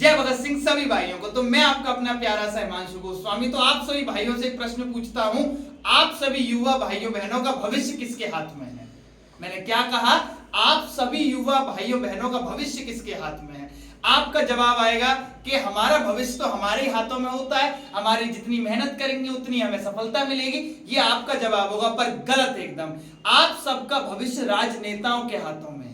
जय भगत सिंह सभी भाइयों को। तो मैं आपका अपना प्यारा सा हिमांशु गोस्वामी, तो आप सभी भाइयों से एक प्रश्न पूछता हूं, आप सभी युवा भाइयों बहनों का भविष्य किसके हाथ में है? मैंने क्या कहा? आप सभी युवा भाइयों बहनों का भविष्य किसके हाथ में है? आपका जवाब आएगा कि हमारा भविष्य तो हमारे ही हाथों में होता है, हमारी जितनी मेहनत करेंगे उतनी हमें सफलता मिलेगी, ये आपका जवाब होगा। पर गलत एकदम। आप सबका भविष्य राजनेताओं के हाथों में है।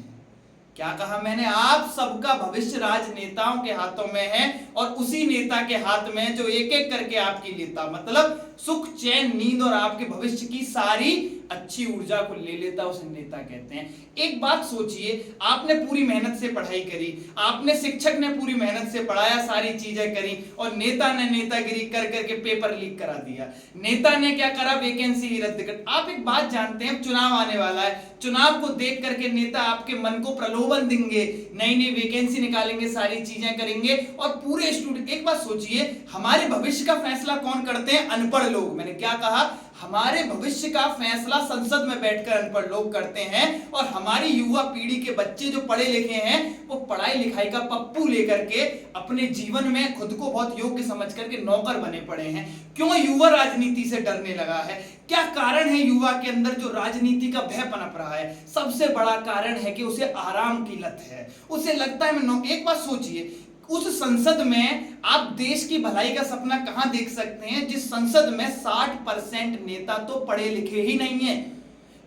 क्या कहा मैंने? आप सबका भविष्य राजनेताओं के हाथों में है, और उसी नेता के हाथ में जो एक एक करके आपकी लेता, मतलब सुख चैन नींद और आपके भविष्य की सारी अच्छी ऊर्जा को ले लेता, उसे नेता कहते हैं। एक बात सोचिए, आपने पूरी मेहनत से पढ़ाई करी, आपने शिक्षक ने पूरी मेहनत से पढ़ाया, सारी चीजें करी, और नेता ने नेतागिरी कर करके पेपर लीक करा दिया। नेता ने क्या करा? वैकेंसी ही रद्द कर। आप एक बात जानते हैं, चुनाव आने वाला है, चुनाव को देख करके नेता आपके मन को प्रलोभन देंगे, नई नई वैकेंसी निकालेंगे, सारी चीजें करेंगे, और पूरे स्टूडेंट। एक बात सोचिए, हमारे भविष्य का फैसला कौन करते हैं? अनपढ़ लोग। मैंने क्या कहा? हमारे भविष्य का फैसला संसद में बैठकर अनपढ़ लोग करते हैं, और हमारी युवा पीढ़ी के बच्चे जो पढ़े लिखे हैं, वो पढ़ाई लिखाई का पप्पू लेकर के अपने जीवन में खुद को बहुत योग्य समझ करके नौकर बने पड़े हैं। क्यों युवा राजनीति से डरने लगा है? क्या कारण है युवा के अंदर जो राजनीति का भय पनप रहा है? सबसे बड़ा कारण है कि उसे आराम की लत है। उसे लगता है मैं एक बात सोचिए, उस संसद में आप देश की भलाई का सपना कहां देख सकते हैं जिस संसद में 60% नेता तो पढ़े लिखे ही नहीं है,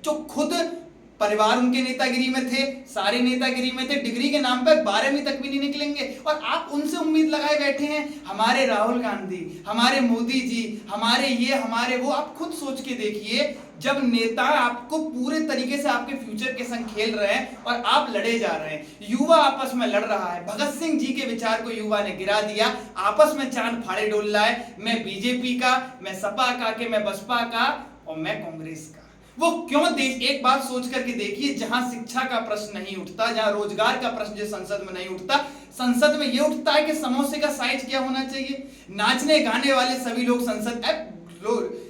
जो खुद परिवार उनके नेतागिरी में थे, सारे नेतागिरी में थे, डिग्री के नाम पर 12वीं तक भी नहीं निकलेंगे, और आप उनसे उम्मीद लगाए बैठे हैं हमारे राहुल गांधी, हमारे मोदी जी, हमारे ये हमारे वो। आप खुद सोच के देखिए, जब नेता आपको पूरे तरीके से आपके फ्यूचर के संग खेल रहे हैं और आप लड़े जा रहे हैं, युवा आपस में लड़ रहा है, भगत सिंह जी के विचार को युवा ने गिरा दिया, आपस में चांद फाड़े डोल रहा है, मैं बीजेपी का, मैं सपा का, के मैं बसपा का, और मैं कांग्रेस का। वो क्यों? एक बात सोच करके देखिए, जहां शिक्षा का प्रश्न नहीं उठता, जहां रोजगार का प्रश्न जो संसद में नहीं उठता, संसद में यह उठता है कि समोसे का साइज क्या होना चाहिए। नाचने गाने वाले सभी लोग संसद,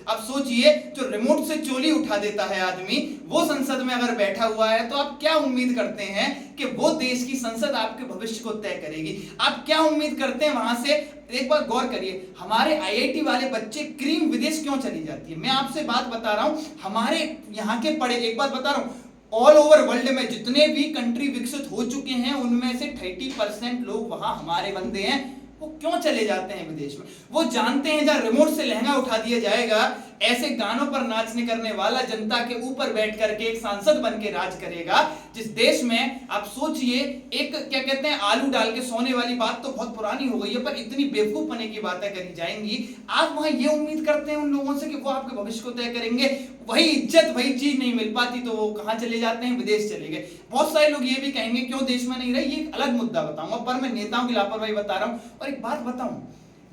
अब सोचिए, जो रिमोट से चोली उठा देता है आदमी, वो संसद में अगर बैठा हुआ है, तो आप क्या उम्मीद करते हैं कि वो देश की संसद आपके भविष्य को तय करेगी? आप क्या उम्मीद करते हैं वहां से? एक बार गौर करिए, हमारे आईआईटी वाले बच्चे क्रीम विदेश क्यों चली जाती है? मैं आपसे बात बता रहा हूं, हमारे यहाँ के पढ़े, एक बात बता रहा हूं, ऑल ओवर वर्ल्ड में जितने भी कंट्री विकसित हो चुके हैं, उनमें से 30% लोग वहां हमारे बंदे हैं। वो क्यों चले जाते हैं विदेश में? वो जानते हैं जहां रिमोट से लहंगा उठा दिया जाएगा, ऐसे गानों पर नाचने करने वाला जनता के ऊपर बैठ करके एक सांसद बन के राज करेगा, जिस देश में आप सोचिए, एक क्या कहते हैं, आलू डाल के सोने वाली बात तो बहुत पुरानी हो गई है, पर इतनी बेवकूफ बने की बातें करी जाएंगी। आप वहां ये उम्मीद करते हैं उन लोगों से कि वो आपके भविष्य को तय करेंगे? वही इज्जत, वही चीज नहीं मिल पाती तो वो कहां चले जाते हैं? विदेश चले गए। बहुत सारे लोग ये भी कहेंगे क्यों देश में नहीं रहे, ये एक अलग मुद्दा बताऊंगा, पर मैं नेताओं की लापरवाही बता रहा हूं। और एक बात बताऊं,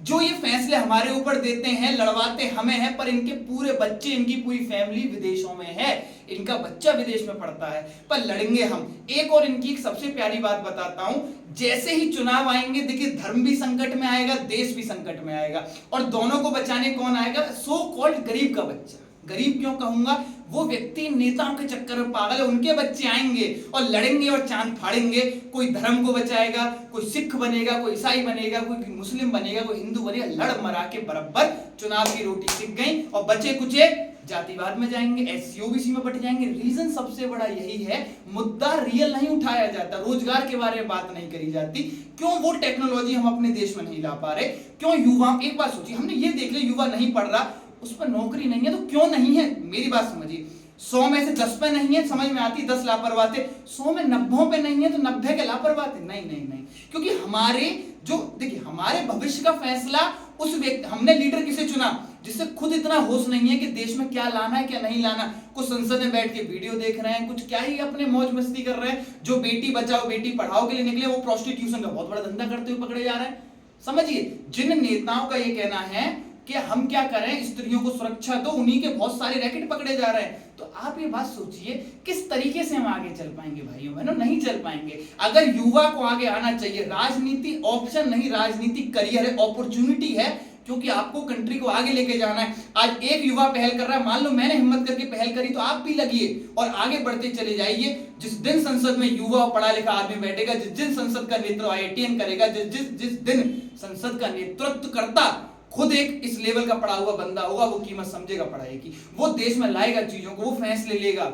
जो ये फैसले हमारे ऊपर देते हैं, लड़वाते हमें हैं, पर इनके पूरे बच्चे, इनकी पूरी फैमिली विदेशों में है, इनका बच्चा विदेश में पढ़ता है, पर लड़ेंगे हम। एक और इनकी सबसे प्यारी बात बताता हूं, जैसे ही चुनाव आएंगे, देखिए धर्म भी संकट में आएगा, देश भी संकट में आएगा, और दोनों को बचाने कौन आएगा? सो कॉल्ड गरीब का बच्चा। गरीब क्यों कहूंगा? वो व्यक्ति नेताओं के चक्कर में पागल है, उनके बच्चे आएंगे और लड़ेंगे और चांद फाड़ेंगे। कोई धर्म को बचाएगा, कोई सिख बनेगा, कोई ईसाई बनेगा, कोई मुस्लिम बनेगा, कोई हिंदू बनेगा, लड़ मरा के बराबर चुनाव की रोटी सिक गई, और बचे कुचे जातिवाद में जाएंगे, एससी ओबीसी में बट जाएंगे। रीजन सबसे बड़ा यही है, मुद्दा रियल नहीं उठाया जाता, रोजगार के बारे में बात नहीं करी जाती। क्यों? वो टेक्नोलॉजी हम अपने देश में नहीं ला पा रहे। क्यों? युवा, एक बात सोचिए, हमने ये देख लिया युवा नहीं पढ़ रहा, उस पर नौकरी नहीं है, तो क्यों नहीं है? मेरी बात समझिए, 100 में से 10 पे नहीं है, समझ में आती, 10 लापरवाह थे। 100 में 90 पे नहीं है, तो 90 के लापरवाह थे? नहीं नहीं नहीं, क्योंकि हमारे जो, देखिए, हमारे भविष्य का फैसला उस व्यक्ति, हमने लीडर किसे चुना जिससे खुद इतना होश नहीं है कि देश में क्या लाना है क्या नहीं लाना। कुछ संसद में बैठ के वीडियो देख रहे हैं, कुछ क्या ही अपने मौज मस्ती कर रहे हैं। जो बेटी बचाओ बेटी पढ़ाओ के लिए निकले, वो प्रोस्टिट्यूशन का बहुत बड़ा धंधा करते हुए पकड़े जा रहे हैं। समझिए, जिन नेताओं का ये कहना है कि हम क्या करें, स्त्रियों को सुरक्षा दो, उन्हीं के बहुत सारे रैकेट पकड़े जा रहे हैं। तो आप ये बात सोचिए, किस तरीके से हम आगे चल पाएंगे भाइयों बहनों? नहीं चल पाएंगे। अगर युवा को आगे आना चाहिए, राजनीति ऑप्शन नहीं, राजनीति करियर है, अपॉर्चुनिटी है, क्योंकि आपको कंट्री को आगे लेके जाना है। आज एक युवा पहल कर रहा है, मान लो मैंने हिम्मत करके पहल करी तो आप भी लगिए और आगे बढ़ते चले जाइए। जिस दिन संसद में युवा पढ़ा लिखा आदमी बैठेगा, जिस दिन संसद का नेतृत्व IITian करेगा, जिस दिन संसद का नेतृत्व करता खुद एक इस लेवल का पढ़ा हुआ बंदा होगा, वो कीमत समझेगा पढ़ाई की, वो देश में लाएगा चीजों को, वो फैसले लेगा।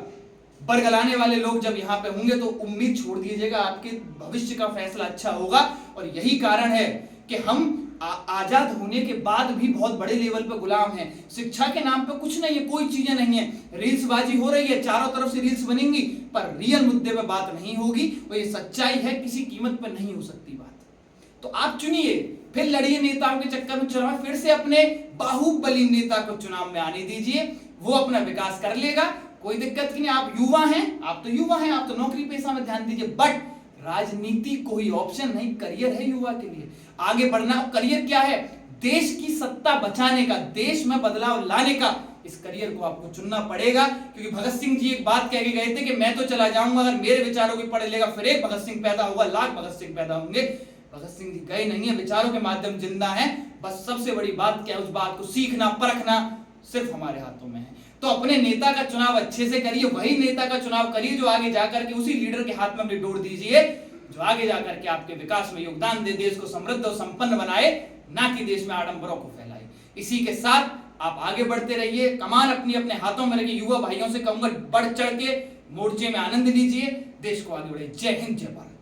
बरगलाने वाले लोग जब यहाँ पे होंगे तो उम्मीद छोड़ दीजिएगा, आपके भविष्य का फैसला अच्छा होगा। और यही कारण है कि हम आजाद होने के बाद भी बहुत बड़े लेवल पे गुलाम हैं। शिक्षा के नाम पे कुछ नहीं है, कोई चीजें नहीं है, रील्सबाजी हो रही है, चारों तरफ से रील्स बनेंगी पर रियल मुद्दे पे बात नहीं होगी। और ये सच्चाई है, किसी कीमत पर नहीं हो सकती बात। तो आप चुनिए, फिर लड़िए नेताओं के चक्कर में चुनाव, फिर से अपने बाहुबली नेता को चुनाव में आने दीजिए, वो अपना विकास कर लेगा, कोई दिक्कत नहीं। आप युवा हैं, आप तो युवा हैं, आप तो नौकरी पेशा में ध्यान दीजिए, बट राजनीति कोई ऑप्शन नहीं, करियर है युवा के लिए आगे बढ़ना। करियर क्या है? देश की सत्ता बचाने का, देश में बदलाव लाने का, इस करियर को आपको चुनना पड़ेगा। क्योंकि भगत सिंह जी एक बात कह के गए थे कि मैं तो चला जाऊंगा, अगर मेरे विचारों को पढ़ लेगा फिर एक भगत सिंह पैदा होगा, लाख भगत सिंह पैदा होंगे। भगत सिंह जी गए नहीं है, विचारों के माध्यम जिंदा है। बस सबसे बड़ी बात क्या है, उस बात को सीखना परखना सिर्फ हमारे हाथों में है। तो अपने नेता का चुनाव अच्छे से करिए, वही नेता का चुनाव करिए जो आगे जाकर के, उसी लीडर के हाथ में अपनी डोर दीजिए जो आगे जाकर के आपके विकास में योगदान दे, देश को समृद्ध और संपन्न बनाए, ना कि देश में आडंबरों को फैलाए। इसी के साथ आप आगे बढ़ते रहिए, कमान अपनी अपने हाथों में रखिए। युवा भाइयों से कहूंगा बढ़ चढ़ के मोर्चे में आनंद लीजिए, देश को आगे बढ़े। जय हिंद, जय भारत।